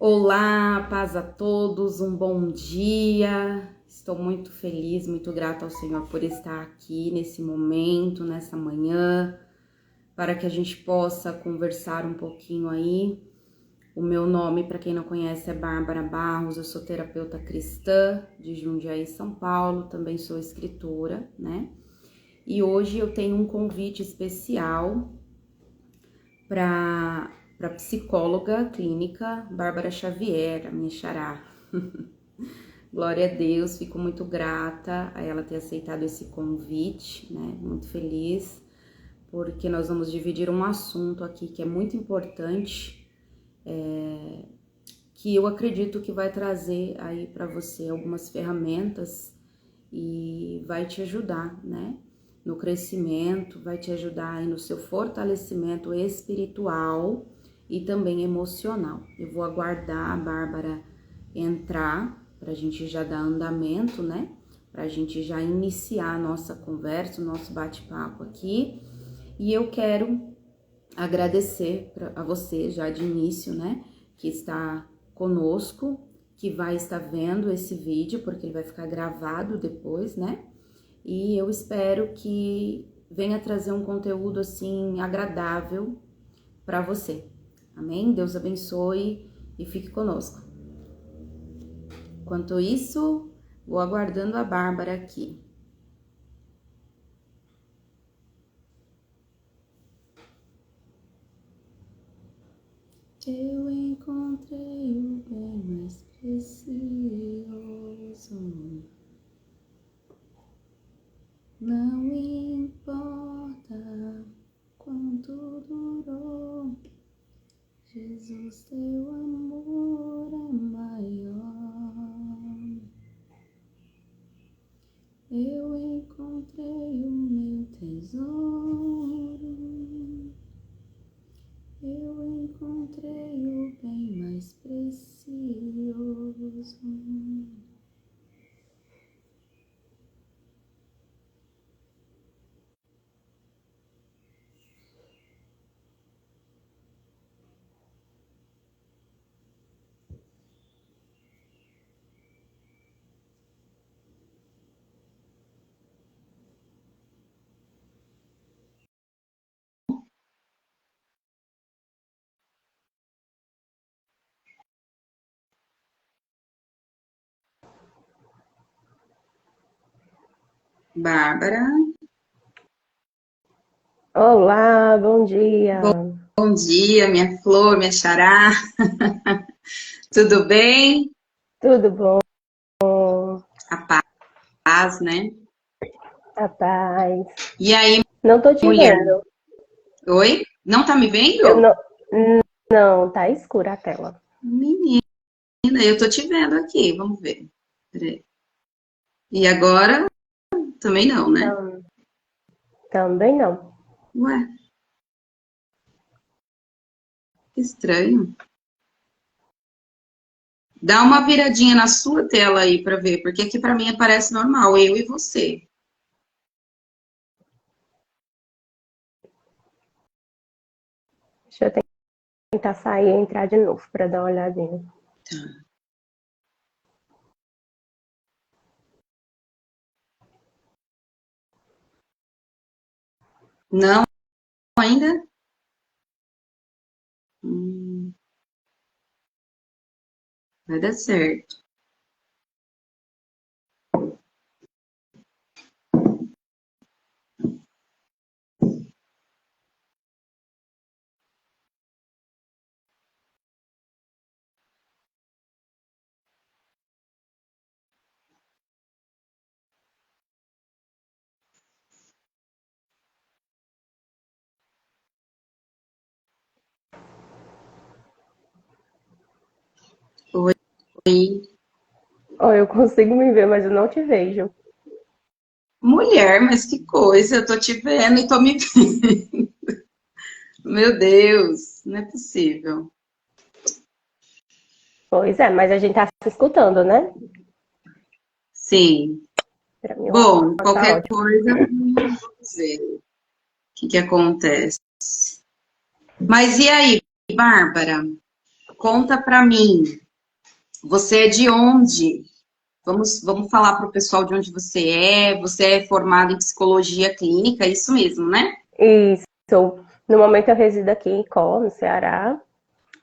Olá, paz a todos, um bom dia. Estou muito feliz, muito grata ao Senhor por estar aqui nesse momento, nessa manhã, para que a gente possa conversar um pouquinho aí. O meu nome, para quem não conhece, é Bárbara Barros, eu sou terapeuta cristã de Jundiaí, São Paulo, também sou escritora, né? E hoje eu tenho um convite especial para psicóloga clínica Bárbara Xavier, a minha xará. Glória a Deus, fico muito grata a ela ter aceitado esse convite, né? Muito feliz, porque nós vamos dividir um assunto aqui que é muito importante, que eu acredito que vai trazer aí para você algumas ferramentas e vai te ajudar, né? No crescimento, vai te ajudar aí no seu fortalecimento espiritual e também emocional. Eu vou aguardar a Bárbara entrar para a gente já dar andamento, né? Para a gente já iniciar a nossa conversa, o nosso bate-papo aqui. E eu quero agradecer a você já de início, né? Que está conosco, que vai estar vendo esse vídeo, porque ele vai ficar gravado depois, né? E eu espero que venha trazer um conteúdo assim agradável para você. Amém? Deus abençoe e fique conosco. Enquanto isso, vou aguardando a Bárbara aqui. Eu encontrei o bem mais precioso. Não importa quanto durou, Jesus, teu amor é maior. Eu encontrei o meu tesouro, eu encontrei o bem mais precioso. Bárbara, Olá, bom dia. bom dia, minha flor, minha xará. Tudo bem? Tudo bom? A paz, né? A paz. E aí, Não tô te mulher? vendo. Oi? Não tá me Eu vendo? não, não, tá escura a tela. Menina, eu tô te vendo aqui, vamos ver. Peraí. E agora? Também não, né? Também não. Ué, que estranho. Dá uma viradinha na sua tela aí pra ver, porque aqui pra mim aparece normal, eu e você. Deixa eu tentar sair e entrar de novo para dar uma olhadinha. Tá. Não ainda? Hum, vai dar certo. Oi. Oh, eu consigo me ver, mas eu não te vejo. Mulher, mas que coisa, eu tô te vendo e tô me vendo. Meu Deus, não é possível. Pois é, mas a gente tá se escutando, né? Sim. Pra mim, ó, Bom, tá qualquer ótimo. coisa, vamos ver o que acontece. Mas e aí, Bárbara? conta para mim, você é de onde? Vamos falar para o pessoal de onde você é. Você é formada em psicologia clínica, é isso mesmo, né? Isso. No momento eu resido aqui em Có, no Ceará.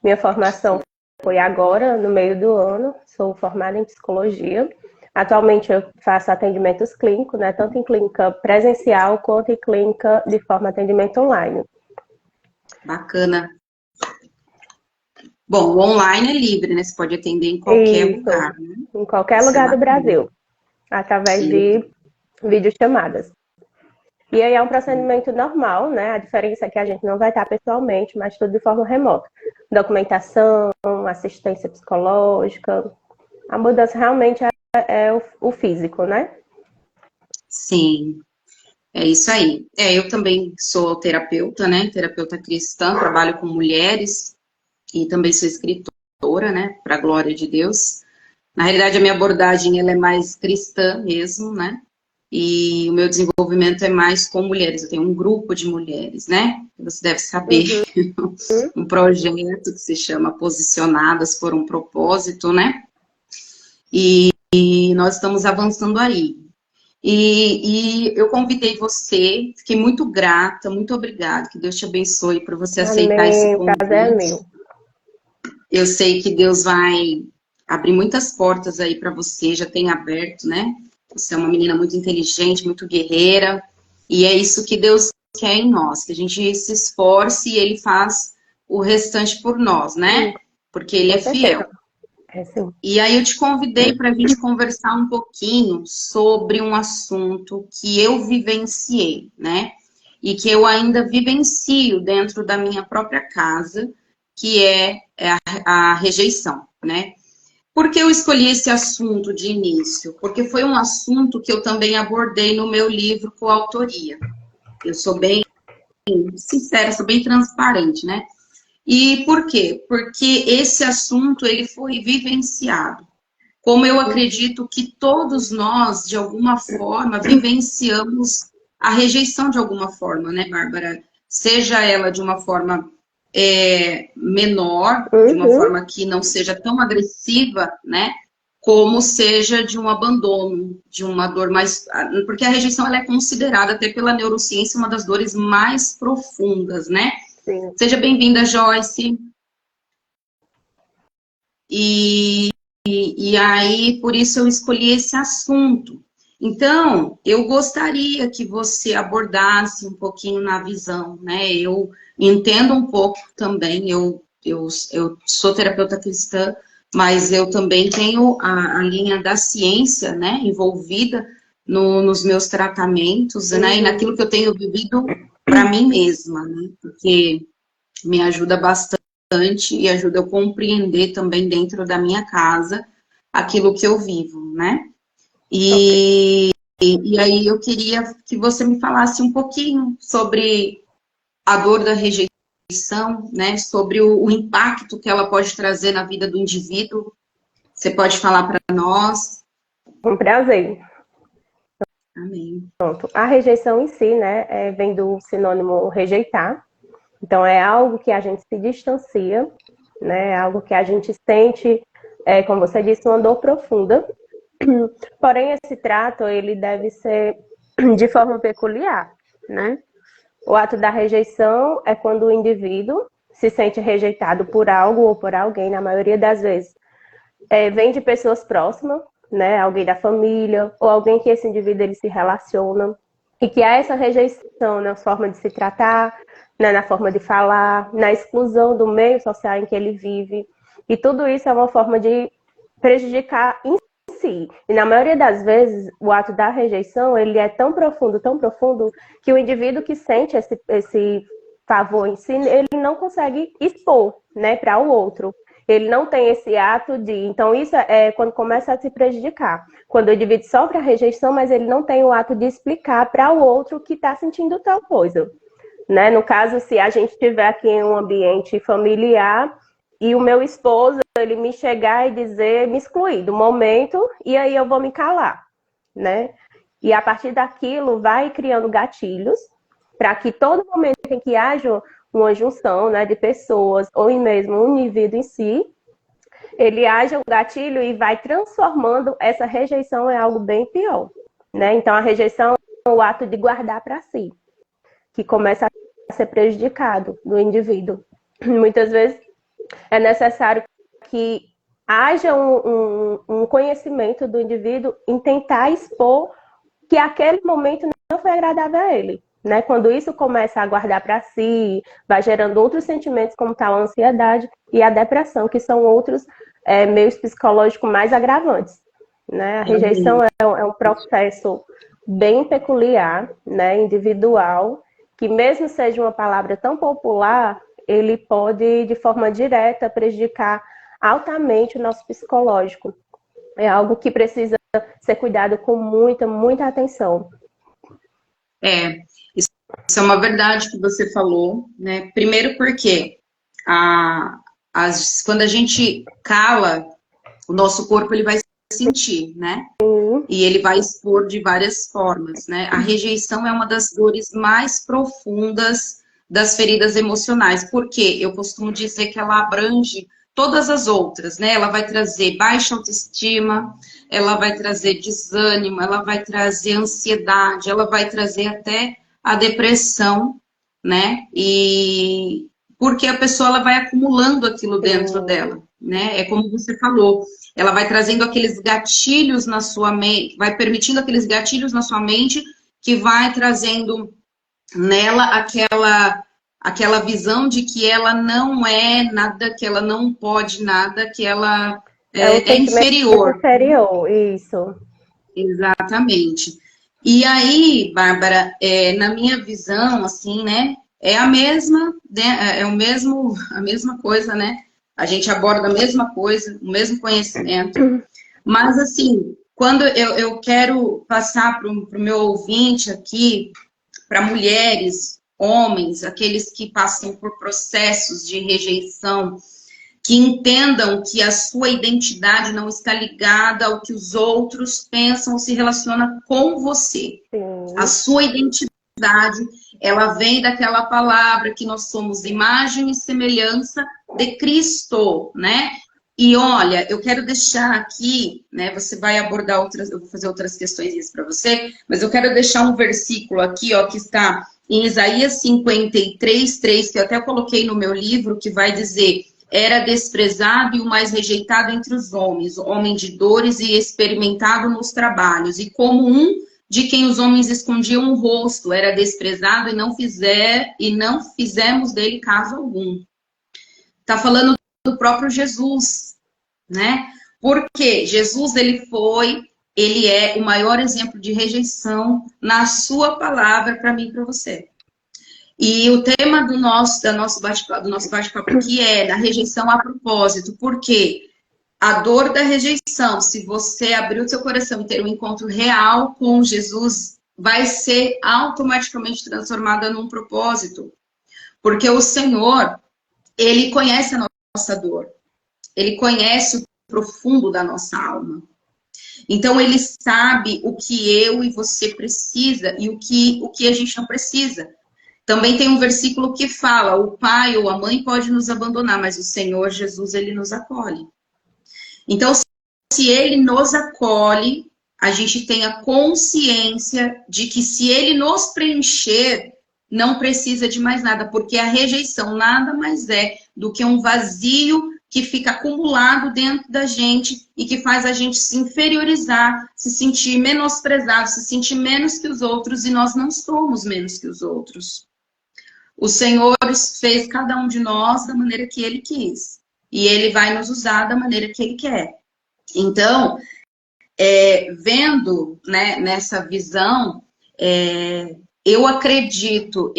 Minha formação foi agora, no meio do ano. Sou formada em psicologia. Atualmente eu faço atendimentos clínicos, né? Tanto em clínica presencial quanto em clínica de forma de atendimento online. Bacana. Bom, o online é livre, né? Você pode atender em qualquer Isso, lugar, né? em qualquer Isso é lugar do bacana. Brasil, através Sim. de videochamadas. E aí é um procedimento normal, né? A diferença é que a gente não vai estar pessoalmente, mas tudo de forma remota. Documentação, assistência psicológica. A mudança realmente é o físico, né? Sim, é isso aí. Eu também sou terapeuta, né? Terapeuta cristã, trabalho com mulheres e também sou escritora, né? Para a glória de Deus. Na realidade, a minha abordagem ela é mais cristã mesmo, né? E o meu desenvolvimento é mais com mulheres. Eu tenho um grupo de mulheres, né? Você deve saber, um projeto que se chama Posicionadas por um Propósito, né? E nós estamos avançando aí. E eu convidei você, fiquei muito grata, muito obrigada, que Deus te abençoe por você aceitar esse Amém. O prazer é convite. meu. Eu sei que Deus vai abrir muitas portas aí para você, já tem aberto, né? Você é uma menina muito inteligente, muito guerreira, e é isso que Deus quer em nós, que a gente se esforce e Ele faz o restante por nós, né? Porque Ele Com é fiel. certeza. É sim. E aí eu te convidei para a gente conversar um pouquinho sobre um assunto que eu vivenciei, né? E que eu ainda vivencio dentro da minha própria casa, que é a rejeição, né? Por que eu escolhi esse assunto de início? Porque foi um assunto que eu também abordei no meu livro Coautoria. Eu sou bem sincera, sou bem transparente, né? E por quê? Porque esse assunto ele foi vivenciado. Como eu acredito que todos nós, de alguma forma, vivenciamos a rejeição de alguma forma, né, Bárbara? Seja ela de uma forma menor, de uma forma que não seja tão agressiva, né? Como seja de um abandono, de uma dor mais... Porque a rejeição ela é considerada, até pela neurociência, uma das dores mais profundas, né? Sim. Seja bem-vinda, Joyce. E aí, por isso eu escolhi esse assunto. Então, eu gostaria que você abordasse um pouquinho na visão, né? Eu entendo um pouco também, eu sou terapeuta cristã, mas eu também tenho a linha da ciência, né, envolvida nos meus tratamentos, né, e naquilo que eu tenho vivido para mim mesma, né? Porque me ajuda bastante e ajuda eu a compreender também dentro da minha casa aquilo que eu vivo, né? Ok. E aí eu queria que você me falasse um pouquinho sobre a dor da rejeição, né? Sobre o impacto que ela pode trazer na vida do indivíduo. Você pode falar para nós? Um prazer. Amém. Pronto. A rejeição em si, né, vem do sinônimo rejeitar. Então, é algo que a gente se distancia, né? É algo que a gente sente, como você disse, uma dor profunda. Porém, esse trato, ele deve ser de forma peculiar, né? O ato da rejeição é quando o indivíduo se sente rejeitado por algo ou por alguém, na maioria das vezes. Vem de pessoas próximas, né? Alguém da família, ou alguém que esse indivíduo ele se relaciona, e que há essa rejeição na forma de se tratar, né? Na forma de falar, na exclusão do meio social em que ele vive. E tudo isso é uma forma de prejudicar em si. E na maioria das vezes, o ato da rejeição, ele é tão profundo, que o indivíduo que sente esse favor em si, ele não consegue expor, né, para o outro. Ele não tem esse ato de... Então, isso é quando começa a se prejudicar. Quando o indivíduo sofre a rejeição, mas ele não tem o ato de explicar para o outro que está sentindo tal coisa. Né? No caso, se a gente estiver aqui em um ambiente familiar e o meu esposo, ele me chegar e dizer, me excluir do momento, e aí eu vou me calar, né? E a partir daquilo vai criando gatilhos para que todo momento em que haja uma junção, né, de pessoas, ou mesmo um indivíduo em si, ele age o gatilho e vai transformando essa rejeição em algo bem pior, né? Então, a rejeição é o ato de guardar para si, que começa a ser prejudicado do indivíduo. Muitas vezes é necessário que haja um conhecimento do indivíduo em tentar expor que aquele momento não foi agradável a ele, né? Quando isso começa a guardar para si, vai gerando outros sentimentos, como tal a ansiedade e a depressão, que são outros meios psicológicos mais agravantes, né? A rejeição é um processo bem peculiar, né? Individual, que mesmo seja uma palavra tão popular, ele pode, de forma direta, prejudicar altamente o nosso psicológico. É algo que precisa ser cuidado com muita, muita atenção. Isso é uma verdade que você falou, né? Primeiro porque quando a gente cala, o nosso corpo ele vai sentir, né? E ele vai expor de várias formas, né? A rejeição é uma das dores mais profundas das feridas emocionais, porque eu costumo dizer que ela abrange todas as outras, né? Ela vai trazer baixa autoestima, ela vai trazer desânimo, ela vai trazer ansiedade, ela vai trazer até a depressão, né? E porque a pessoa ela vai acumulando aquilo dentro dela, né? É como você falou, ela vai trazendo aqueles gatilhos na sua mente, vai permitindo aqueles gatilhos na sua mente que vai trazendo nela aquela visão de que ela não é nada, que ela não pode nada, que ela é inferior. Inferior, isso. Exatamente. E aí, Bárbara, na minha visão, assim, né, é a mesma coisa, né? A gente aborda a mesma coisa, o mesmo conhecimento. Mas, assim, quando eu quero passar para o meu ouvinte aqui, para mulheres, homens, aqueles que passam por processos de rejeição, que entendam que a sua identidade não está ligada ao que os outros pensam ou se relaciona com você. Sim. A sua identidade, ela vem daquela palavra que nós somos imagem e semelhança de Cristo, né? E olha, eu quero deixar aqui, né? Você vai abordar outras, eu vou fazer outras questões para você, mas eu quero deixar um versículo aqui, ó, que está em Isaías 53:3, que eu até coloquei no meu livro, que vai dizer: era desprezado e o mais rejeitado entre os homens, homem de dores e experimentado nos trabalhos, e como um de quem os homens escondiam o rosto, era desprezado e não fizemos dele caso algum. Está falando do próprio Jesus, né? Porque Jesus, ele é o maior exemplo de rejeição na sua palavra para mim e para você. E o tema do nosso bate-papo aqui é da rejeição a propósito, porque a dor da rejeição, se você abrir o seu coração e ter um encontro real com Jesus, vai ser automaticamente transformada num propósito. Porque o Senhor, Ele conhece a nossa dor. Ele conhece o profundo da nossa alma. Então, Ele sabe o que eu e você precisa e o que a gente não precisa. Também tem um versículo que fala: o pai ou a mãe pode nos abandonar, mas o Senhor Jesus, Ele nos acolhe. Então, se Ele nos acolhe, a gente tem a consciência de que se Ele nos preencher, não precisa de mais nada, porque a rejeição nada mais é do que um vazio que fica acumulado dentro da gente e que faz a gente se inferiorizar, se sentir menosprezado, se sentir menos que os outros, e nós não somos menos que os outros. O Senhor fez cada um de nós da maneira que Ele quis. E Ele vai nos usar da maneira que Ele quer. Então, vendo, né, nessa visão, eu acredito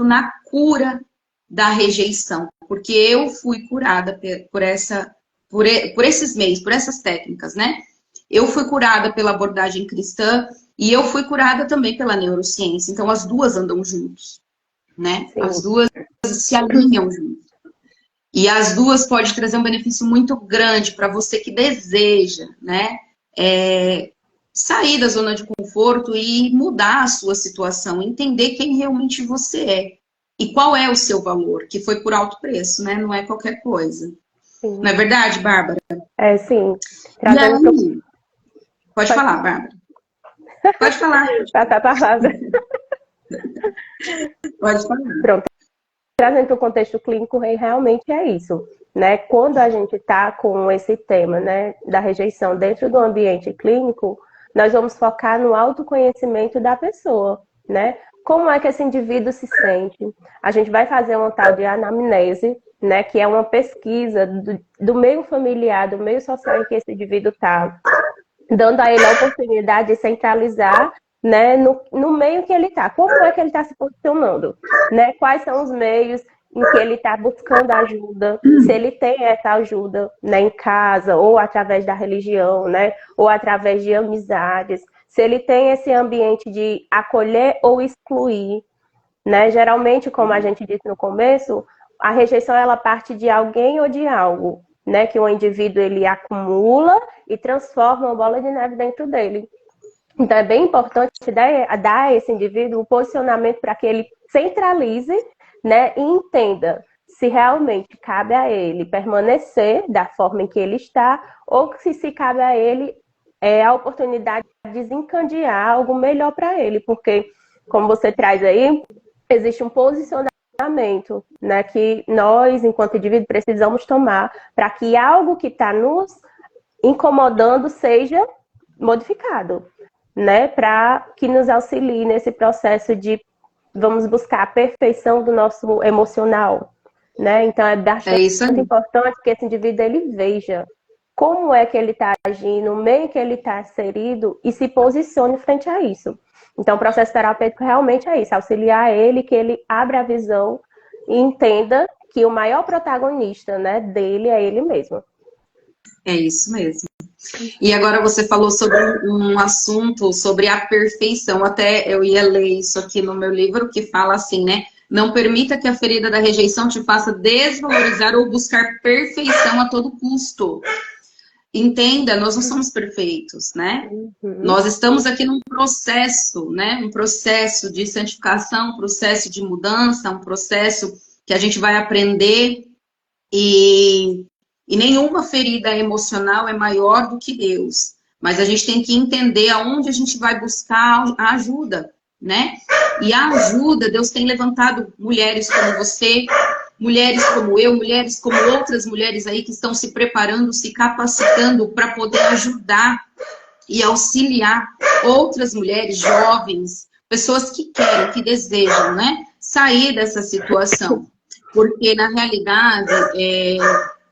na cura da rejeição. Porque eu fui curada por esses meios, por essas técnicas, né? Eu fui curada pela abordagem cristã e eu fui curada também pela neurociência. Então, as duas andam juntos, né? Sim. As duas se alinham juntos. E as duas podem trazer um benefício muito grande para você que deseja, né? Sair da zona de conforto e mudar a sua situação, entender quem realmente você é. e qual é o seu valor, que foi por alto preço, né? Não é qualquer coisa. Sim. Não é verdade, Bárbara? Sim. E aí, pode falar, Bárbara. Pode falar. Passar a palavra. Pode falar. Pronto. Trazendo para o contexto clínico, realmente é isso, né? Quando a gente está com esse tema, né, da rejeição dentro do ambiente clínico, nós vamos focar no autoconhecimento da pessoa, né? Como é que esse indivíduo se sente? A gente vai fazer uma tal de anamnese, né, que é uma pesquisa do meio familiar, do meio social em que esse indivíduo está, dando a ele a oportunidade de centralizar, né, no meio que ele está. Como é que ele está se posicionando? Né? Quais são os meios em que ele está buscando ajuda? Se ele tem essa ajuda, né, em casa, ou através da religião, né, ou através de amizades. Se ele tem esse ambiente de acolher ou excluir. Né? Geralmente, como a gente disse no começo, a rejeição ela parte de alguém ou de algo, né? Que o indivíduo ele acumula e transforma uma bola de neve dentro dele. Então é bem importante dar a esse indivíduo o posicionamento para que ele centralize, né? E entenda se realmente cabe a ele permanecer da forma em que ele está ou se cabe a ele a oportunidade de desencadear algo melhor para ele, porque como você traz aí, existe um posicionamento, né, que nós, enquanto indivíduo, precisamos tomar para que algo que está nos incomodando seja modificado, né, para que nos auxilie nesse processo de vamos buscar a perfeição do nosso emocional, né? Então é bastante importante que esse indivíduo ele veja como é que ele está agindo, o meio que ele está inserido e se posicione frente a isso. Então, o processo terapêutico realmente é isso, auxiliar ele, que ele abra a visão e entenda que o maior protagonista, né, dele é ele mesmo. É isso mesmo. E agora você falou sobre um assunto, sobre a perfeição. Até eu ia ler isso aqui no meu livro, que fala assim, né? Não permita que a ferida da rejeição te faça desvalorizar ou buscar perfeição a todo custo. Entenda, nós não somos perfeitos, né? Nós estamos aqui num processo, né? Um processo de santificação, um processo de mudança, um processo que a gente vai aprender e nenhuma ferida emocional é maior do que Deus. Mas a gente tem que entender aonde a gente vai buscar a ajuda, né? E a ajuda, Deus tem levantado mulheres como você, mulheres como eu, mulheres como outras mulheres aí que estão se preparando, se capacitando para poder ajudar e auxiliar outras mulheres jovens, pessoas que querem, que desejam, né, sair dessa situação. Porque, na realidade,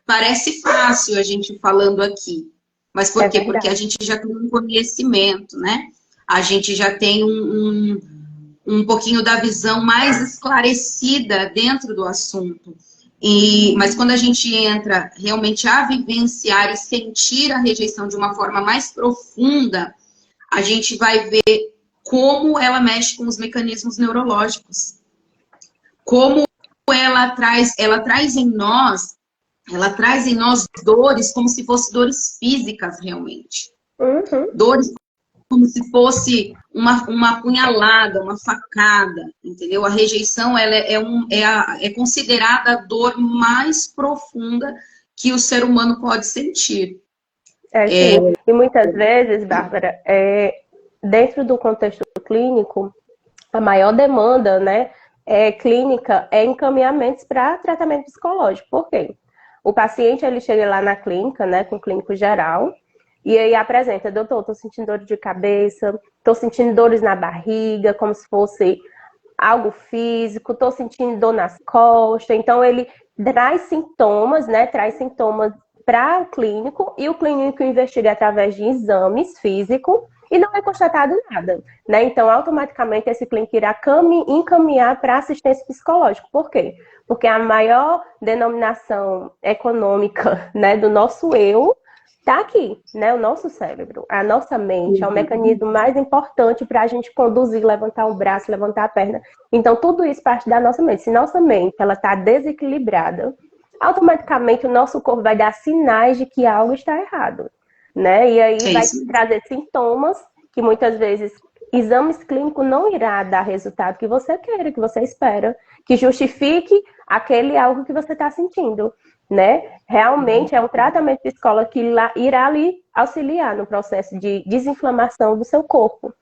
parece fácil a gente falando aqui. Mas por quê? Porque a gente já tem um conhecimento, né? A gente já tem um pouquinho da visão mais esclarecida dentro do assunto. Mas quando a gente entra realmente a vivenciar e sentir a rejeição de uma forma mais profunda, a gente vai ver como ela mexe com os mecanismos neurológicos. Como ela traz em nós dores como se fossem dores físicas realmente. Dores como se fosse uma punhalada, uma facada, entendeu? A rejeição ela é considerada a dor mais profunda que o ser humano pode sentir. E muitas vezes, Bárbara, dentro do contexto clínico, a maior demanda, né, clínica é encaminhamentos para tratamento psicológico. Por quê? O paciente ele chega lá na clínica, né, com o clínico geral, e aí apresenta, doutor, estou sentindo dor de cabeça, estou sentindo dores na barriga, como se fosse algo físico, estou sentindo dor nas costas. Então, ele traz sintomas, né? Traz sintomas para o clínico e o clínico investiga através de exames físicos e não é constatado nada, né? Então, automaticamente, esse clínico irá encaminhar para assistência psicológica. Por quê? Porque a maior denominação econômica, né, do nosso eu está aqui, né? O nosso cérebro, a nossa mente é o mecanismo mais importante para a gente conduzir, levantar o braço, levantar a perna. Então, tudo isso parte da nossa mente. Se nossa mente ela está desequilibrada, automaticamente o nosso corpo vai dar sinais de que algo está errado, né? E aí vai trazer sintomas que muitas vezes exames clínicos não irá dar resultado que você queira, que você espera, que justifique aquele algo que você está sentindo, né? Realmente é um tratamento psicológico que irá lhe auxiliar no processo de desinflamação do seu corpo,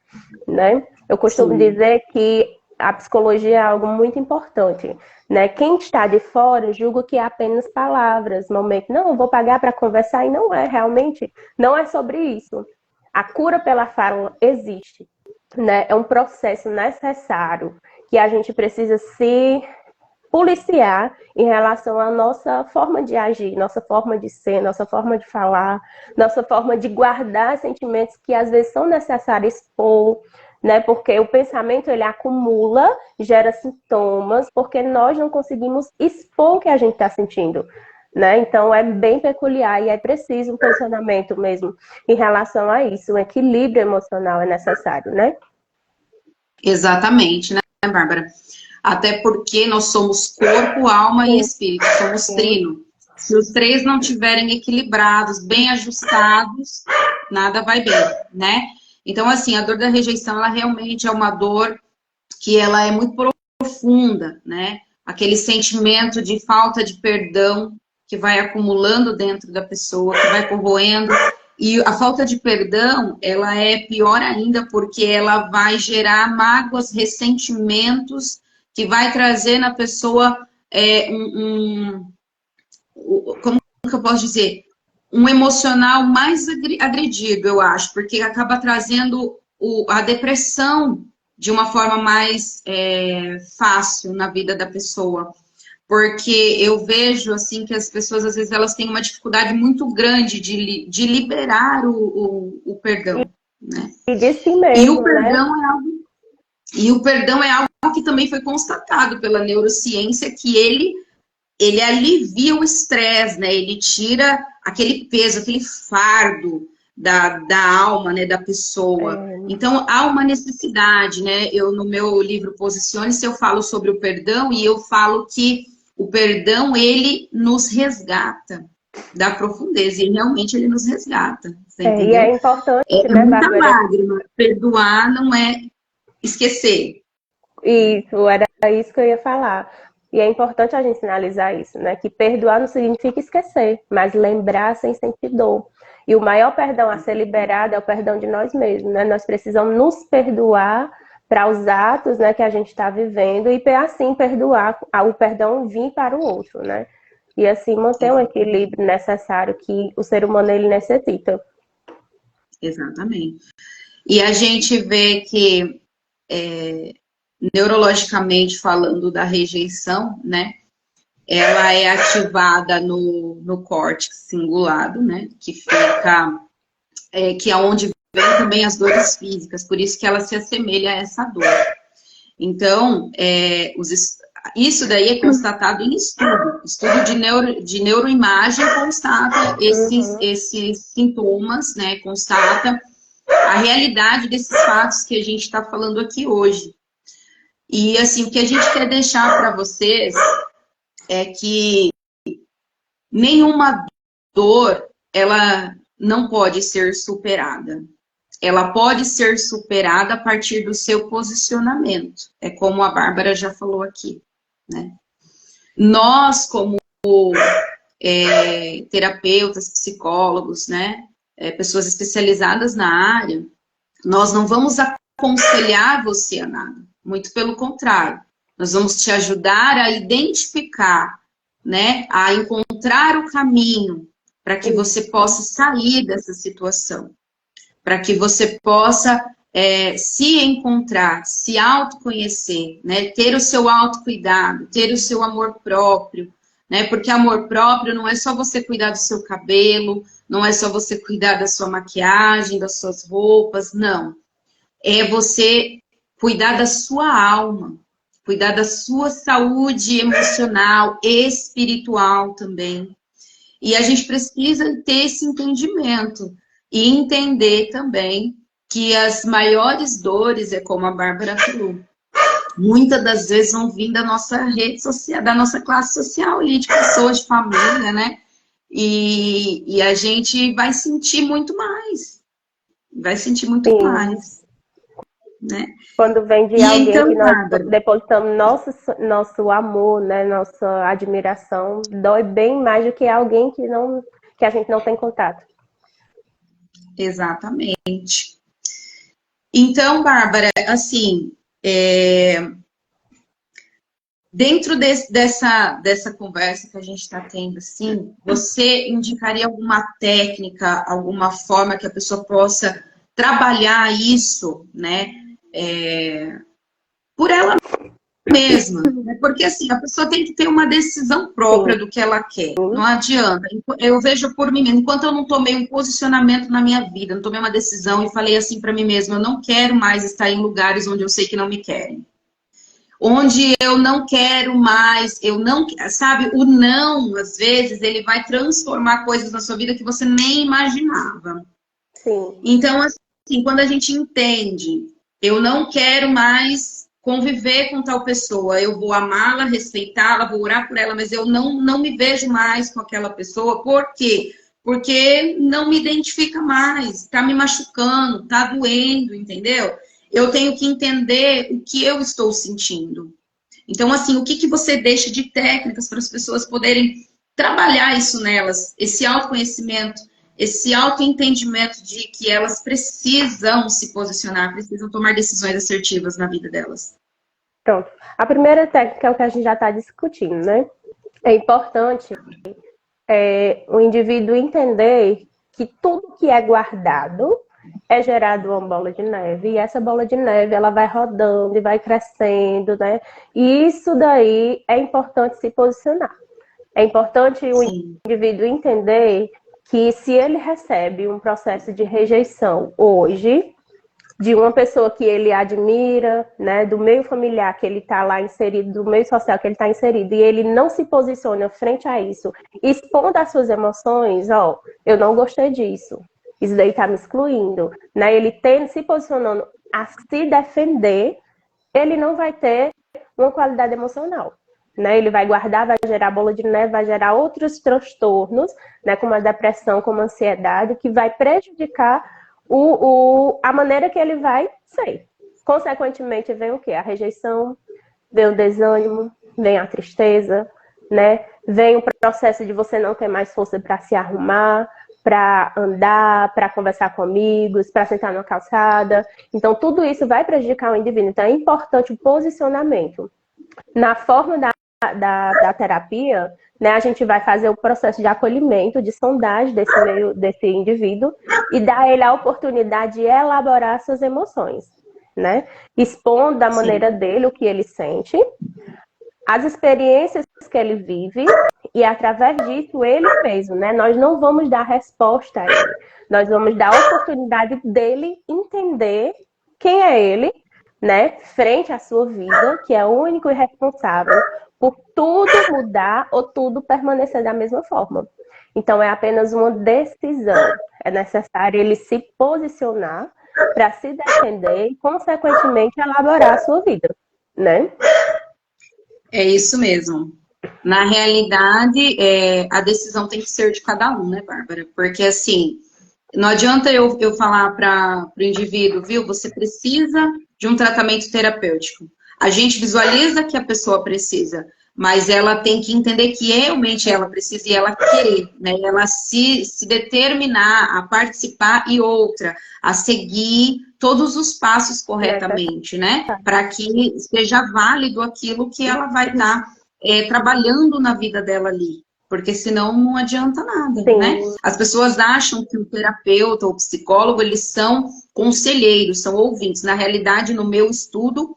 né? Eu costumo dizer que a psicologia é algo muito importante, né? Quem está de fora julga que é apenas palavras, momento, não, eu vou pagar para conversar, e não é, realmente, não é sobre isso. A cura pela fala existe, né? É um processo necessário que a gente precisa se policiar em relação à nossa forma de agir, nossa forma de ser, nossa forma de falar, nossa forma de guardar sentimentos que às vezes são necessários expor, né? Porque o pensamento ele acumula, gera sintomas, porque nós não conseguimos expor o que a gente está sentindo, né? Então é bem peculiar e é preciso um posicionamento mesmo em relação a isso. Um equilíbrio emocional é necessário, né? Exatamente, né, Bárbara? Até porque nós somos corpo, alma e espírito, somos trino. Se os três não estiverem equilibrados, bem ajustados, nada vai bem, né? Então, assim, a dor da rejeição, ela realmente é uma dor que ela é muito profunda, né? Aquele sentimento de falta de perdão que vai acumulando dentro da pessoa, que vai corroendo. E a falta de perdão, ela é pior ainda porque ela vai gerar mágoas, ressentimentos, que vai trazer na pessoa como que eu posso dizer? Um emocional mais agredido, eu acho, porque acaba trazendo a depressão de uma forma mais fácil na vida da pessoa. Porque eu vejo, assim, que as pessoas, às vezes, elas têm uma dificuldade muito grande de liberar o perdão, né? E de si mesmo, E o perdão é algo que também foi constatado pela neurociência, que ele alivia o estresse, né? Ele tira aquele peso, aquele fardo da alma, né? Da pessoa. Então, há uma necessidade, né? Eu, no meu livro Posicione-se, eu falo sobre o perdão e eu falo que o perdão, ele nos resgata da profundeza. E realmente ele nos resgata. Você entendeu? E é importante, né, muita Bárbara? Lágrima. Perdoar não é esquecer. Isso, era isso que eu ia falar. E é importante a gente sinalizar isso, né? Que perdoar não significa esquecer, mas lembrar sem sentir dor. E o maior perdão a ser liberado é o perdão de nós mesmos, né? Nós precisamos nos perdoar para os atos, né, que a gente está vivendo e assim perdoar, o perdão vir para o outro, né? E assim manter um equilíbrio necessário que o ser humano ele necessita. Exatamente. E a gente vê que neurologicamente falando da rejeição, né? Ela é ativada no córtex cingulado, né? Que fica, que é onde vem também as dores físicas, por isso que ela se assemelha a essa dor. Então, isso daí é constatado em estudo de neuroimagem constata esses sintomas, né? Constata a realidade desses fatos que a gente está falando aqui hoje. E, assim, o que a gente quer deixar para vocês é que nenhuma dor, ela não pode ser superada. Ela pode ser superada a partir do seu posicionamento. É como a Bárbara já falou aqui, né? Nós, como terapeutas, psicólogos, né? Pessoas especializadas na área, nós não vamos aconselhar você a nada. Muito pelo contrário. Nós vamos te ajudar a identificar, né? A encontrar o caminho para que você possa sair dessa situação. Para que você possa se encontrar, se autoconhecer, né? Ter o seu autocuidado, ter o seu amor próprio, né? Porque amor próprio não é só você cuidar do seu cabelo, não é só você cuidar da sua maquiagem, das suas roupas, não. É você cuidar da sua alma, cuidar da sua saúde emocional, espiritual também. E a gente precisa ter esse entendimento e entender também que as maiores dores, é como a Bárbara falou, muitas das vezes vão vir da nossa rede social, da nossa classe social ali, de pessoas, de família, né? E a gente vai sentir muito mais. Vai sentir muito mais. né? Quando vem de E alguém então, que nós Bárbara, depositamos nosso amor, né, nossa admiração, dói bem mais do que alguém que a gente não tem contato. exatamente. Então, Bárbara, assim, dentro dessa conversa que a gente está tendo, assim, você indicaria alguma técnica, alguma forma que a pessoa possa trabalhar isso, né, por ela mesma, né? Porque assim, a pessoa tem que ter uma decisão própria Sim, do que ela quer. Não adianta. Eu vejo por mim mesma, enquanto eu não tomei um posicionamento na minha vida, não tomei uma decisão e falei assim para mim mesma, eu não quero mais estar em lugares onde eu sei que não me querem. Onde eu não quero mais, eu não, sabe, o não, às vezes, ele vai transformar coisas na sua vida que você nem imaginava. sim, Então, assim, quando a gente entende, eu não quero mais conviver com tal pessoa, eu vou amá-la, respeitá-la, vou orar por ela, mas eu não me vejo mais com aquela pessoa. Por quê? Porque não me identifica mais, tá me machucando, tá doendo, entendeu? Eu tenho que entender o que eu estou sentindo. Então, assim, o que, que você deixa de técnicas para as pessoas poderem trabalhar isso nelas, esse autoconhecimento, esse autoentendimento de que elas precisam se posicionar, precisam tomar decisões assertivas na vida delas. pronto. A primeira técnica é o que a gente já está discutindo, né? É importante o indivíduo entender que tudo que é guardado é gerado uma bola de neve, e essa bola de neve ela vai rodando e vai crescendo, né? E isso daí é importante se posicionar. É importante o Sim. indivíduo entender que se ele recebe um processo de rejeição hoje, de uma pessoa que ele admira, né, do meio familiar que ele está lá inserido, do meio social que ele está inserido, e ele não se posiciona frente a isso, expondo as suas emoções, ó, eu não gostei disso, isso daí está me excluindo, né, ele se posicionando a se defender, ele não vai ter uma qualidade emocional. Né, ele vai guardar, vai gerar bola de neve, vai gerar outros transtornos, né, como a depressão, como a ansiedade, que vai prejudicar a maneira que ele vai ser. Consequentemente, vem o quê? A rejeição, vem o desânimo, vem a tristeza, né? Vem o processo de você não ter mais força para se arrumar, para andar, para conversar com amigos, para sentar na calçada. Então, tudo isso vai prejudicar o indivíduo. Então, é importante o posicionamento. Na forma da terapia, né, a gente vai fazer o processo de acolhimento, de sondagem desse indivíduo e dar a ele a oportunidade de elaborar suas emoções, né? Expondo da maneira dele o que ele sente, as experiências que ele vive e através disso ele mesmo, né? Nós não vamos dar resposta a ele, nós vamos dar a oportunidade dele entender quem é ele, né, frente à sua vida, que é o único e responsável por tudo mudar ou tudo permanecer da mesma forma. Então, é apenas uma decisão. É necessário ele se posicionar para se defender e, consequentemente, elaborar a sua vida, né? É isso mesmo. Na realidade, a decisão tem que ser de cada um, né, Bárbara? Porque, assim, não adianta eu falar para o indivíduo, viu, você precisa de um tratamento terapêutico. A gente visualiza que a pessoa precisa, mas ela tem que entender que realmente ela precisa e ela querer, né? Ela se determinar a participar e outra, a seguir todos os passos corretamente, né? Para que seja válido aquilo que ela vai estar trabalhando na vida dela ali. Porque senão não adianta nada, Sim. né? As pessoas acham que o terapeuta ou o psicólogo, eles são conselheiros, são ouvintes. Na realidade, no meu estudo,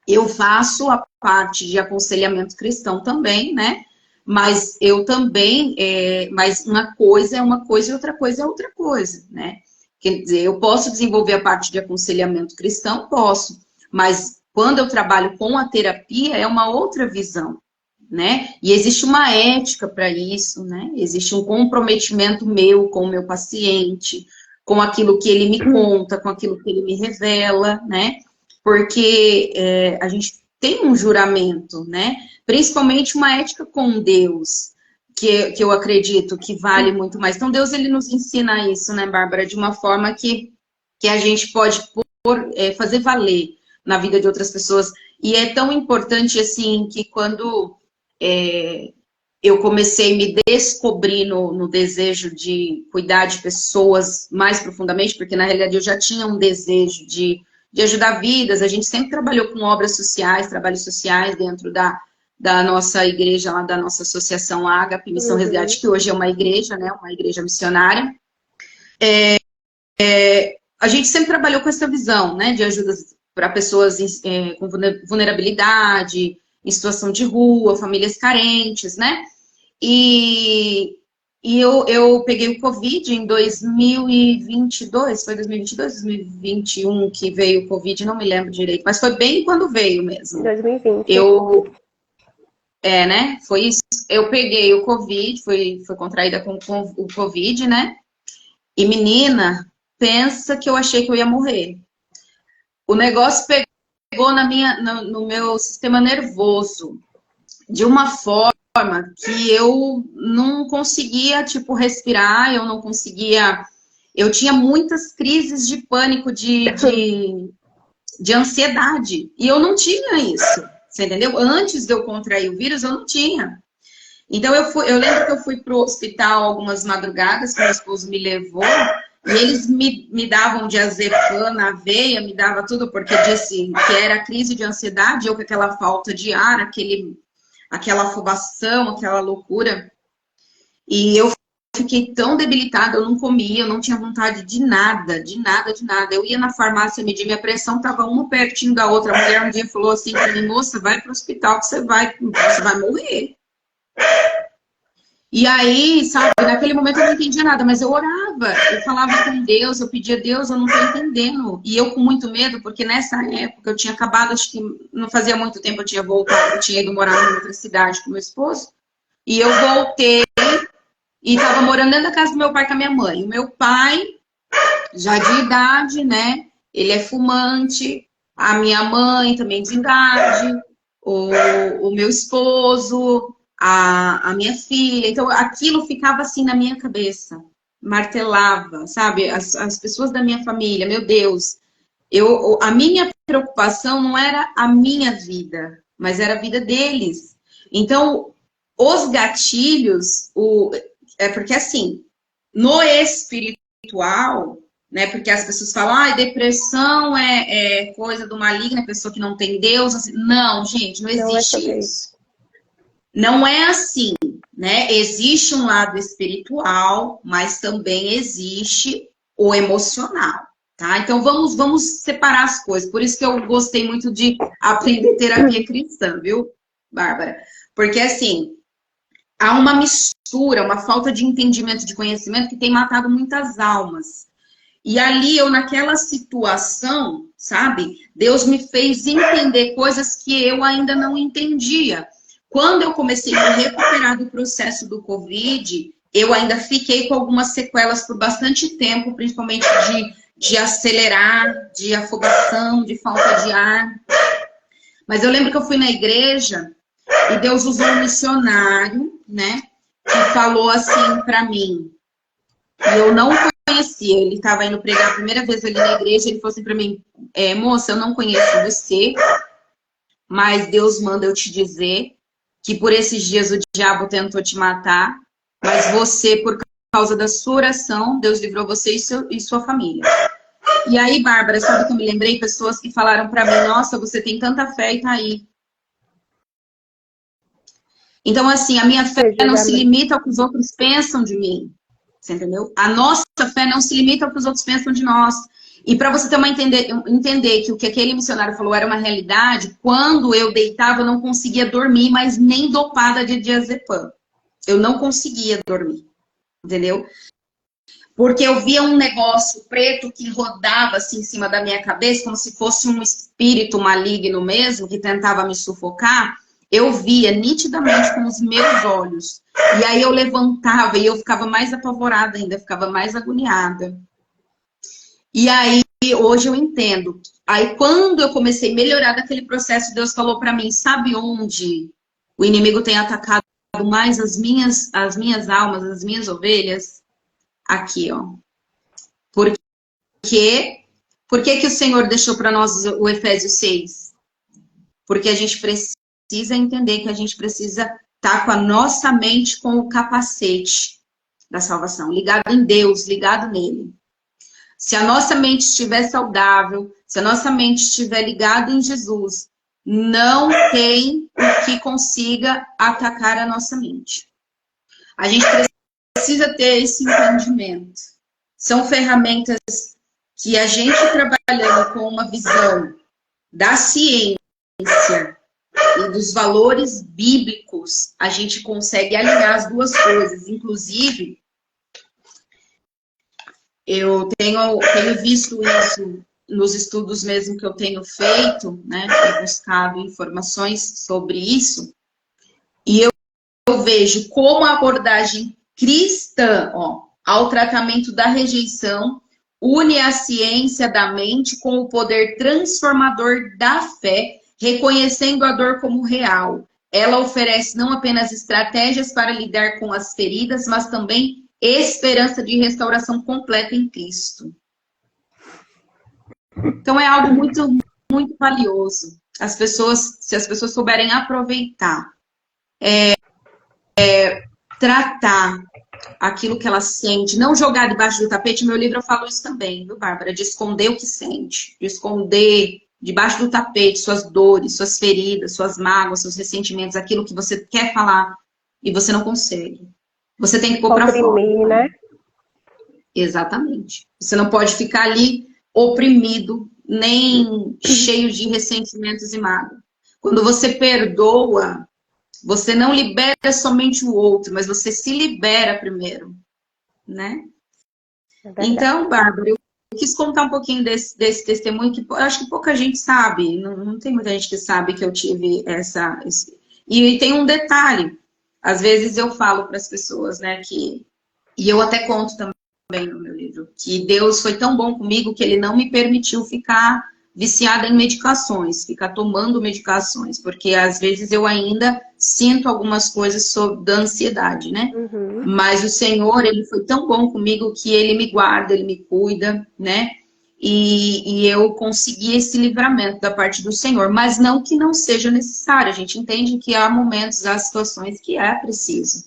eu faço a parte de aconselhamento cristão também, né? Mas eu também, mas uma coisa é uma coisa e outra coisa é outra coisa, né? Quer dizer, eu posso desenvolver a parte de aconselhamento cristão? Posso. Mas quando eu trabalho com a terapia, é uma outra visão. Né? E existe uma ética para isso, né? Existe um comprometimento meu com o meu paciente, com aquilo que ele me conta, com aquilo que ele me revela, né? Porque a gente tem um juramento, né? Principalmente uma ética com Deus, que eu acredito que vale muito mais. Então, Deus, ele nos ensina isso, né, Bárbara? De uma forma que a gente pode fazer valer na vida de outras pessoas. E é tão importante, assim, que quando eu comecei a me descobrir no desejo de cuidar de pessoas mais profundamente, porque na realidade eu já tinha um desejo de ajudar vidas. A gente sempre trabalhou com obras sociais, trabalhos sociais dentro da nossa igreja, lá da nossa associação Ágape Missão Resgate, que hoje é uma igreja, né, uma igreja missionária. A gente sempre trabalhou com essa visão, né, de ajuda para pessoas com vulnerabilidade, em situação de rua, famílias carentes, né? E eu peguei o Covid em 2022, foi 2022, 2021 que veio o Covid, não me lembro direito, mas foi bem quando veio mesmo. 2020. Né? Foi isso. Eu peguei o Covid, fui contraída com o Covid, né? E menina, pensa que eu achei que eu ia morrer. O negócio pegou no meu sistema nervoso de uma forma que eu não conseguia, tipo, respirar, eu não conseguia... Eu tinha muitas crises de pânico, de ansiedade. E eu não tinha isso, você entendeu? Antes de eu contrair o vírus, eu não tinha. Então, eu lembro que eu fui pro hospital algumas madrugadas, que meu esposo me levou, e eles me davam diazepam na veia, me dava tudo, porque disse que era crise de ansiedade, eu com aquela falta de ar, aquela afobação, aquela loucura. E eu fiquei tão debilitada, eu não comia, eu não tinha vontade de nada, de nada, de nada. Eu ia na farmácia medir minha pressão, tava uma pertinho da outra. A mulher um dia falou assim pra mim, moça, vai pro hospital que você vai morrer. E aí, sabe, naquele momento eu não entendia nada, mas eu orava, eu falava com Deus, eu pedia, Deus, eu não tô entendendo. E eu com muito medo, porque nessa época eu tinha acabado, acho que não fazia muito tempo eu tinha voltado, eu tinha ido morar em outra cidade com meu esposo, e eu voltei e estava morando dentro da casa do meu pai com a minha mãe. O meu pai, já de idade, né, ele é fumante, a minha mãe também de idade, o meu esposo, a minha filha. Então, aquilo ficava assim na minha cabeça, martelava, sabe? As pessoas da minha família, meu Deus. A minha preocupação não era a minha vida, mas era a vida deles. Então, os gatilhos, porque assim, no espiritual, né? Porque as pessoas falam, depressão é coisa do maligno, é pessoa que não tem Deus. Assim. Não, gente, não existe isso. Não é assim, né? Existe um lado espiritual, mas também existe o emocional, tá? Então vamos separar as coisas. Por isso que eu gostei muito de aprender terapia cristã, viu, Bárbara? Porque assim, há uma mistura, uma falta de entendimento, de conhecimento que tem matado muitas almas. E ali, eu naquela situação, sabe? Deus me fez entender coisas que eu ainda não entendia. Quando eu comecei a me recuperar do processo do Covid, eu ainda fiquei com algumas sequelas por bastante tempo, principalmente de acelerar, de afobação, de falta de ar. Mas eu lembro que eu fui na igreja e Deus usou um missionário, né? Que falou assim pra mim. E eu não conhecia, ele estava indo pregar a primeira vez ali na igreja, ele falou assim pra mim, moça, eu não conheço você, mas Deus manda eu te dizer que por esses dias o diabo tentou te matar, mas você, por causa da sua oração, Deus livrou você e sua família. E aí, Bárbara, sabe que eu me lembrei? Pessoas que falaram pra mim, nossa, você tem tanta fé e tá aí. Então, assim, a minha fé não se limita ao que os outros pensam de mim. Você entendeu? A nossa fé não se limita ao que os outros pensam de nós. E para você também entender que o que aquele missionário falou era uma realidade, quando eu deitava, eu não conseguia dormir, mas nem dopada de diazepam. Eu não conseguia dormir. Entendeu? Porque eu via um negócio preto que rodava assim em cima da minha cabeça, como se fosse um espírito maligno mesmo, que tentava me sufocar. Eu via nitidamente com os meus olhos. E aí eu levantava e eu ficava mais apavorada ainda, ficava mais agoniada. E aí, hoje eu entendo. Aí, quando eu comecei a melhorar daquele processo, Deus falou pra mim, sabe onde o inimigo tem atacado mais as minhas almas, as minhas ovelhas? Aqui, ó. Porque Por que que o Senhor deixou para nós o Efésios 6? Porque a gente precisa entender que a gente precisa estar com a nossa mente com o capacete da salvação, ligado em Deus, ligado nele. Se a nossa mente estiver saudável, se a nossa mente estiver ligada em Jesus, não tem o que consiga atacar a nossa mente. A gente precisa ter esse entendimento. São ferramentas que a gente trabalhando com uma visão da ciência e dos valores bíblicos, a gente consegue alinhar as duas coisas. Inclusive, eu tenho visto isso nos estudos mesmo que eu tenho feito, né? Tenho buscado informações sobre isso. E eu vejo como a abordagem cristã, ao tratamento da rejeição une a ciência da mente com o poder transformador da fé, reconhecendo a dor como real. Ela oferece não apenas estratégias para lidar com as feridas, mas também esperança de restauração completa em Cristo. Então é algo muito, muito valioso. Se as pessoas souberem aproveitar, tratar aquilo que ela sente, não jogar debaixo do tapete. Meu livro eu falo isso também, viu, Bárbara? De esconder o que sente, de esconder debaixo do tapete suas dores, suas feridas, suas mágoas, seus ressentimentos, aquilo que você quer falar e você não consegue. Você tem que pôr para fora. Né? Exatamente. Você não pode ficar ali oprimido, nem cheio de ressentimentos e mágoas. Quando você perdoa, você não libera somente o outro, mas você se libera primeiro, né? Então, Bárbara, eu quis contar um pouquinho desse testemunho, que eu acho que pouca gente sabe, não tem muita gente que sabe que eu tive essa... E tem um detalhe, às vezes eu falo para as pessoas, né, e eu até conto também no meu livro, que Deus foi tão bom comigo que Ele não me permitiu ficar viciada em medicações, ficar tomando medicações, porque às vezes eu ainda sinto algumas coisas da ansiedade, né? Uhum. Mas o Senhor, Ele foi tão bom comigo que Ele me guarda, Ele me cuida, né? E eu consegui esse livramento da parte do Senhor, mas não que não seja necessário, a gente entende que há momentos, há situações que é preciso,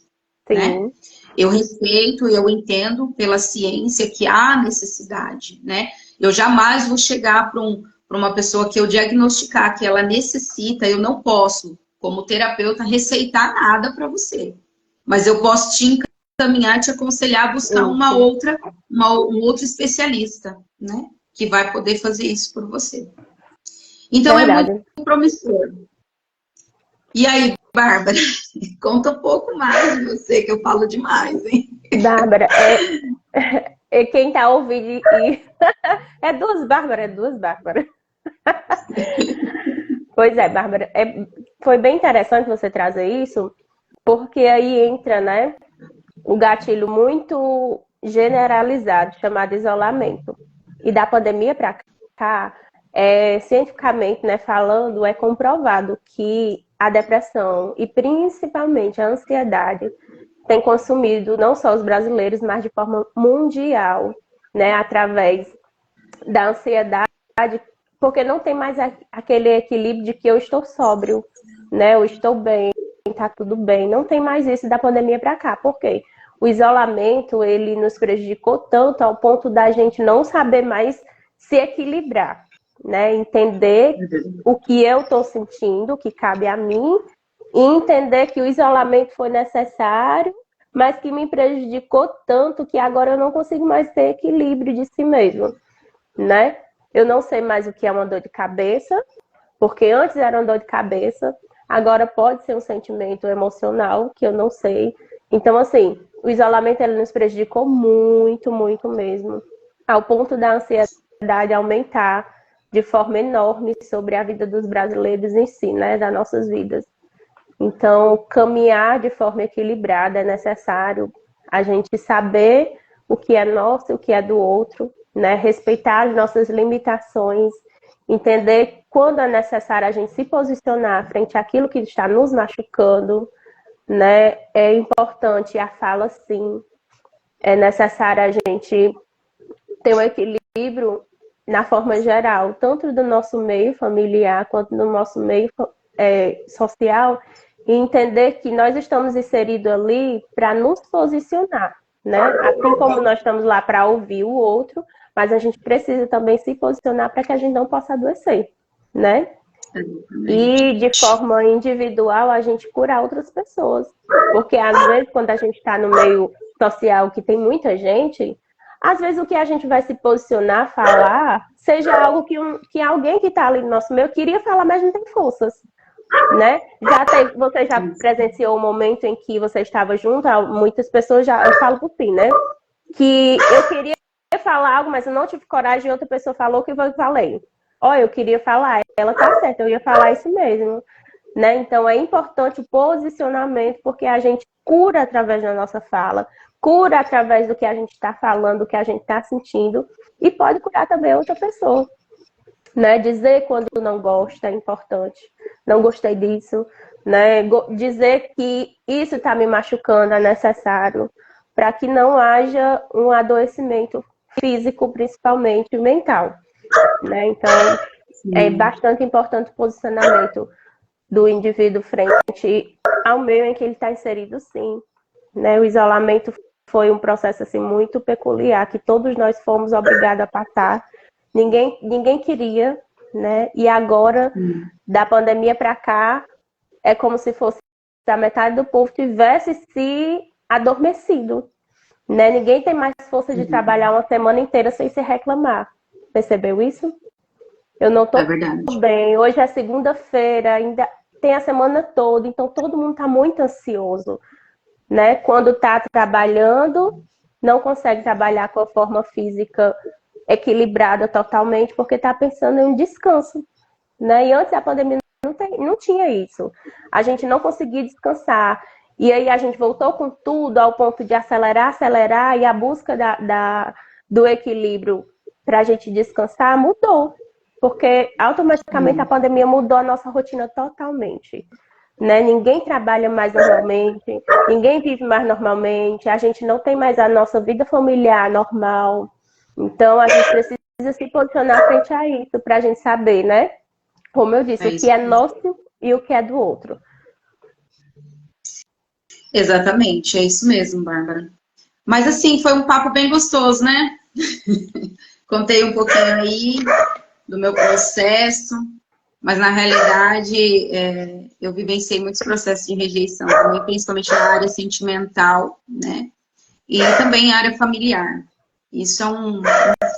Sim. né? Eu respeito, eu entendo pela ciência que há necessidade, né? Eu jamais vou chegar para uma pessoa que eu diagnosticar que ela necessita, eu não posso, como terapeuta, receitar nada para você. Mas eu posso te encaminhar, te aconselhar a buscar um outro especialista, né? Que vai poder fazer isso por você. Então, Verdade. É muito promissor. E aí, Bárbara, conta um pouco mais de você, que eu falo demais, hein? Bárbara, quem tá ouvindo é duas Bárbara. Pois é, Bárbara, foi bem interessante você trazer isso, porque aí entra, né, o gatilho muito generalizado, chamado isolamento. E da pandemia para cá, cientificamente, né, falando, é comprovado que a depressão e principalmente a ansiedade tem consumido não só os brasileiros, mas de forma mundial, né, através da ansiedade, porque não tem mais aquele equilíbrio de que eu estou sóbrio, né, eu estou bem, tá tudo bem. Não tem mais isso da pandemia para cá. Por quê? O isolamento, ele nos prejudicou tanto ao ponto da gente não saber mais se equilibrar, né? Entender o que eu estou sentindo, o que cabe a mim, e entender que o isolamento foi necessário, mas que me prejudicou tanto que agora eu não consigo mais ter equilíbrio de si mesmo, né? Eu não sei mais o que é uma dor de cabeça, porque antes era uma dor de cabeça, agora pode ser um sentimento emocional que eu não sei. Então, assim, o isolamento ele nos prejudicou muito, muito mesmo, ao ponto da ansiedade aumentar de forma enorme sobre a vida dos brasileiros em si, né, das nossas vidas. Então, caminhar de forma equilibrada é necessário a gente saber o que é nosso e o que é do outro, né, respeitar as nossas limitações, entender quando é necessário a gente se posicionar frente àquilo que está nos machucando, né? É importante a fala, sim. É necessário a gente ter um equilíbrio na forma geral, tanto do nosso meio familiar quanto do nosso meio social, e entender que nós estamos inseridos ali para nos posicionar, né? Assim como nós estamos lá para ouvir o outro, mas a gente precisa também se posicionar para que a gente não possa adoecer, né? E de forma individual a gente curar outras pessoas. Porque às vezes quando a gente está no meio social que tem muita gente, às vezes o que a gente vai se posicionar, falar, seja algo que alguém que está ali no nosso meio queria falar, mas não tem forças, né? Você já presenciou um momento em que você estava junto a muitas pessoas, eu falo por si, né? Que eu queria falar algo, mas eu não tive coragem e outra pessoa falou que eu falei. Eu queria falar, ela tá certa, eu ia falar isso mesmo, né? Então é importante o posicionamento, porque a gente cura através da nossa fala, cura através do que a gente está falando, do que a gente está sentindo, e pode curar também outra pessoa, né? Dizer quando não gosta é importante. Não gostei disso, né? Dizer que isso está me machucando é necessário, para que não haja um adoecimento físico, principalmente mental, né? Então, é bastante importante o posicionamento do indivíduo frente ao meio em que ele está inserido, sim, né? O isolamento foi um processo assim muito peculiar, que todos nós fomos obrigados a passar. Ninguém queria, né? E agora, da pandemia para cá, é como se fosse a metade do povo tivesse se adormecido, né? Ninguém tem mais força de trabalhar uma semana inteira sem se reclamar. Percebeu isso? Eu não tô bem. Hoje é segunda-feira, ainda tem a semana toda, então todo mundo está muito ansioso, né? Quando está trabalhando, não consegue trabalhar com a forma física equilibrada totalmente, porque está pensando em um descanso, né? E antes da pandemia não tinha isso. A gente não conseguia descansar. E aí a gente voltou com tudo ao ponto de acelerar, e a busca do equilíbrio para a gente descansar mudou. Porque automaticamente a pandemia mudou a nossa rotina totalmente, né? Ninguém trabalha mais normalmente, ninguém vive mais normalmente, a gente não tem mais a nossa vida familiar normal. Então a gente precisa se posicionar frente a isso para a gente saber, né? Como eu disse, o que é nosso e o que é do outro. Exatamente, é isso mesmo, Bárbara. Mas assim, foi um papo bem gostoso, né? Contei um pouquinho aí do meu processo, mas na realidade eu vivenciei muitos processos de rejeição também, principalmente na área sentimental, né? E também área familiar. Isso é um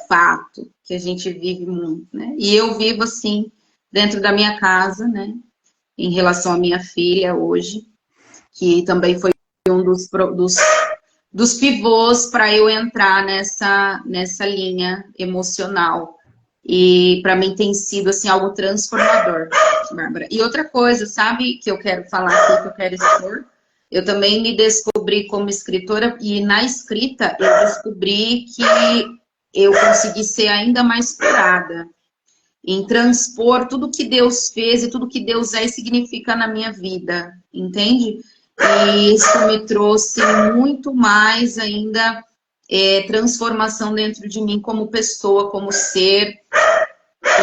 fato que a gente vive muito, né? E eu vivo assim, dentro da minha casa, né? Em relação à minha filha hoje, que também foi um dos pivôs para eu entrar nessa linha emocional. E para mim tem sido assim algo transformador, Bárbara. E outra coisa, sabe, que eu quero falar aqui, que eu quero expor? Eu também me descobri como escritora e na escrita eu descobri que eu consegui ser ainda mais curada em transpor tudo que Deus fez e tudo que Deus é e significa na minha vida, entende? E isso me trouxe muito mais ainda transformação dentro de mim como pessoa, como ser,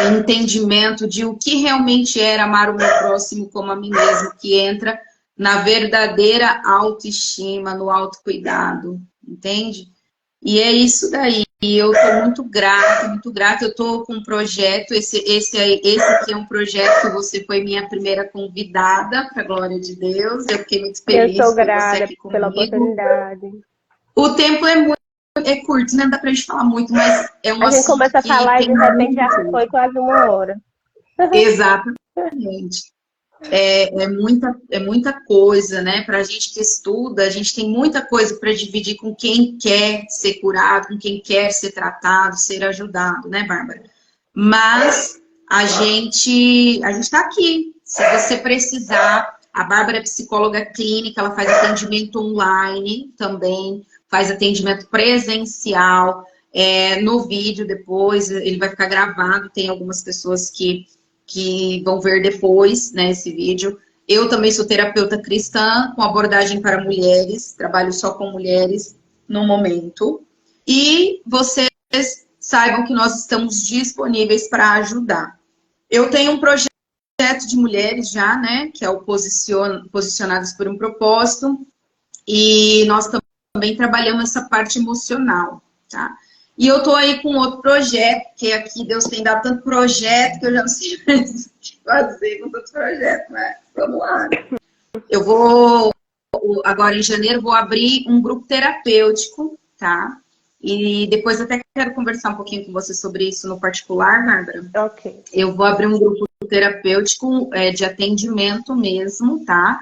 entendimento de o que realmente era amar o meu próximo como a mim mesmo, que entra na verdadeira autoestima, no autocuidado, entende? E é isso daí. E eu estou muito grata, muito grata. Eu estou com um projeto, esse aqui é um projeto que você foi minha primeira convidada, para a glória de Deus. Eu fiquei muito feliz eu sou por grata você aqui comigo. pela oportunidade. O tempo é curto, né? Não dá pra gente falar muito, mas é um A gente assunto começa a que falar e tem de repente já muito. foi quase 1 hora. Exatamente. É muita coisa, né? Para a gente que estuda, a gente tem muita coisa para dividir com quem quer ser curado, com quem quer ser tratado, ser ajudado, né, Bárbara? Mas a gente está aqui. Se você precisar, a Bárbara é psicóloga clínica, ela faz atendimento online também, faz atendimento presencial, no vídeo depois, ele vai ficar gravado, tem algumas pessoas que vão ver depois, né, esse vídeo. Eu também sou terapeuta cristã, com abordagem para mulheres, trabalho só com mulheres no momento. E vocês saibam que nós estamos disponíveis para ajudar. Eu tenho um projeto de mulheres já, né, que é o Posicionadas por um Propósito, e nós também trabalhamos essa parte emocional, tá? E eu tô aí com outro projeto, que aqui Deus tem dado tanto projeto que eu já não sei mais o que fazer com tantos projetos, né? Vamos lá. Eu vou, agora em janeiro, vou abrir um grupo terapêutico, tá? E depois até quero conversar um pouquinho com você sobre isso no particular, Bárbara. Ok. Eu vou abrir um grupo terapêutico de atendimento mesmo, tá?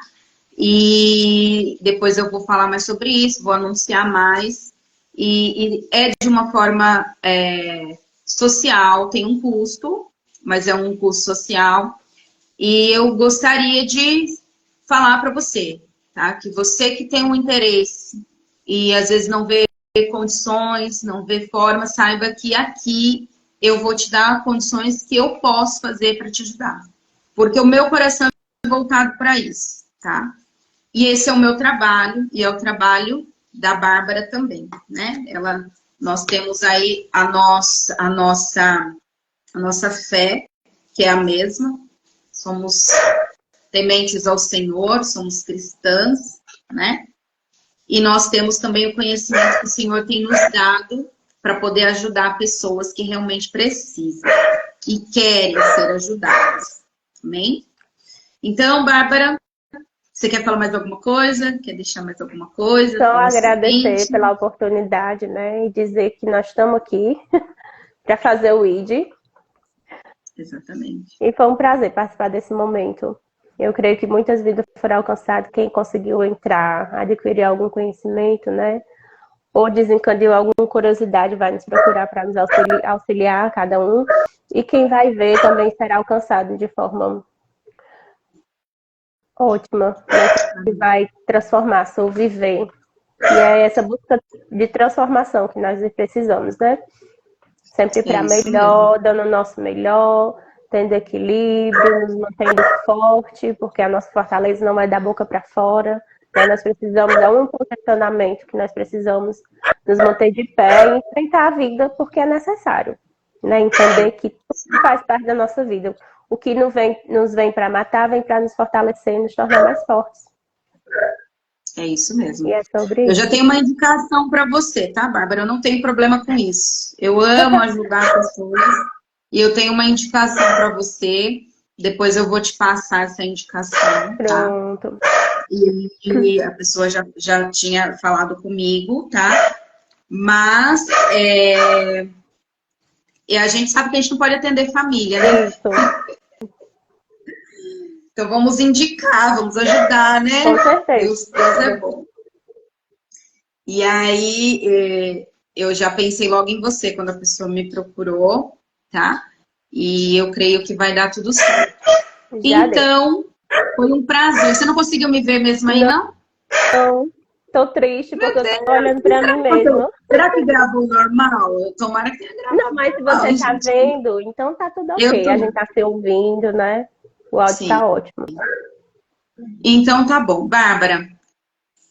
E depois eu vou falar mais sobre isso, vou anunciar mais. E é de uma forma social, tem um custo, mas é um custo social. E eu gostaria de falar para você, tá? Que você que tem um interesse e às vezes não vê condições, não vê forma, saiba que aqui eu vou te dar condições que eu posso fazer para te ajudar. Porque o meu coração é voltado para isso, tá? E esse é o meu trabalho, e é o trabalho da Bárbara também, né? Nós temos aí a nossa fé, que é a mesma. Somos tementes ao Senhor, somos cristãs, né? E nós temos também o conhecimento que o Senhor tem nos dado para poder ajudar pessoas que realmente precisam e querem ser ajudadas. Amém? Então, Bárbara, você quer falar mais alguma coisa? Quer deixar mais alguma coisa? Só agradecer pela oportunidade, né? E dizer que nós estamos aqui para fazer o ID. Exatamente. E foi um prazer participar desse momento. Eu creio que muitas vidas foram alcançadas, quem conseguiu entrar, adquirir algum conhecimento, né? Ou desencadeou alguma curiosidade, vai nos procurar para nos auxiliar, cada um. E quem vai ver também será alcançado de forma ótima, né? Que vai transformar, viver. E é essa busca de transformação que nós precisamos, né? Sempre para melhor, dando o nosso melhor, tendo equilíbrio, nos mantendo forte, porque a nossa fortaleza não é da boca para fora, né? Nós precisamos, é um posicionamento que nós precisamos nos manter de pé e enfrentar a vida, porque é necessário, né? Entender que tudo faz parte da nossa vida. O que nos vem para matar, vem para nos fortalecer e nos tornar mais fortes. É isso mesmo. E é sobre isso. Eu já tenho uma indicação para você, tá, Bárbara? Eu não tenho problema com isso. Eu amo ajudar pessoas. E eu tenho uma indicação para você. Depois eu vou te passar essa indicação, tá? Pronto. E a pessoa já tinha falado comigo, tá? Mas e a gente sabe que a gente não pode atender família, né? Isso. Então vamos indicar, vamos ajudar, né? Com certeza. Deus é bom. E aí eu já pensei logo em você quando a pessoa me procurou, tá? E eu creio que vai dar tudo certo. Então, foi um prazer. Você não conseguiu me ver mesmo aí, não? Não. Tô triste, porque eu tô olhando pra mim mesmo. Será que gravou normal? Tomara que tenha gravado. Não, mas se você tá vendo, então tá tudo ok. A gente tá se ouvindo, né? O áudio tá ótimo. Então tá bom. Bárbara,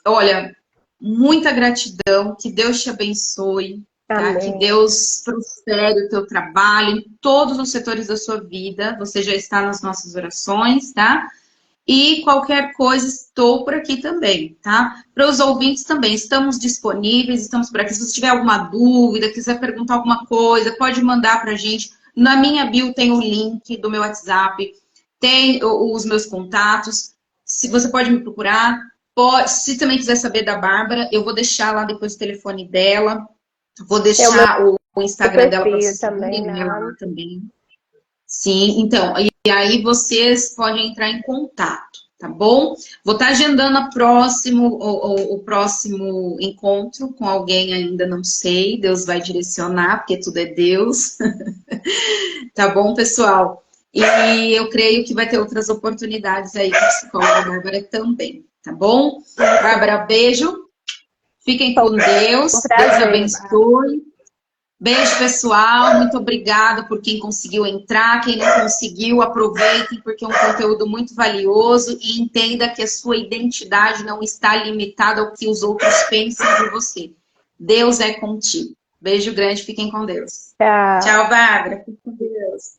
olha, muita gratidão. Que Deus te abençoe. Tá? Que Deus prospere o teu trabalho em todos os setores da sua vida. Você já está nas nossas orações, tá? E qualquer coisa, estou por aqui também, tá? Para os ouvintes também, estamos disponíveis, estamos por aqui. Se você tiver alguma dúvida, quiser perguntar alguma coisa, pode mandar para a gente. Na minha bio tem o link do meu WhatsApp, tem os meus contatos. Se você pode me procurar, se também quiser saber da Bárbara, eu vou deixar lá depois o telefone dela. Vou deixar o Instagram dela para vocês também, lá também. Sim, então, e aí vocês podem entrar em contato, tá bom? Vou estar agendando o próximo encontro com alguém, ainda não sei, Deus vai direcionar, porque tudo é Deus. Tá bom, pessoal? E eu creio que vai ter outras oportunidades aí com a psicóloga Bárbara também, tá bom? Bárbara, beijo. Fiquem com Deus. Deus abençoe. Beijo, pessoal. Muito obrigada por quem conseguiu entrar. Quem não conseguiu, aproveitem, porque é um conteúdo muito valioso. E entenda que a sua identidade não está limitada ao que os outros pensam de você. Deus é contigo. Beijo grande, fiquem com Deus. Tchau. Tchau, Bárbara. Fiquem com Deus.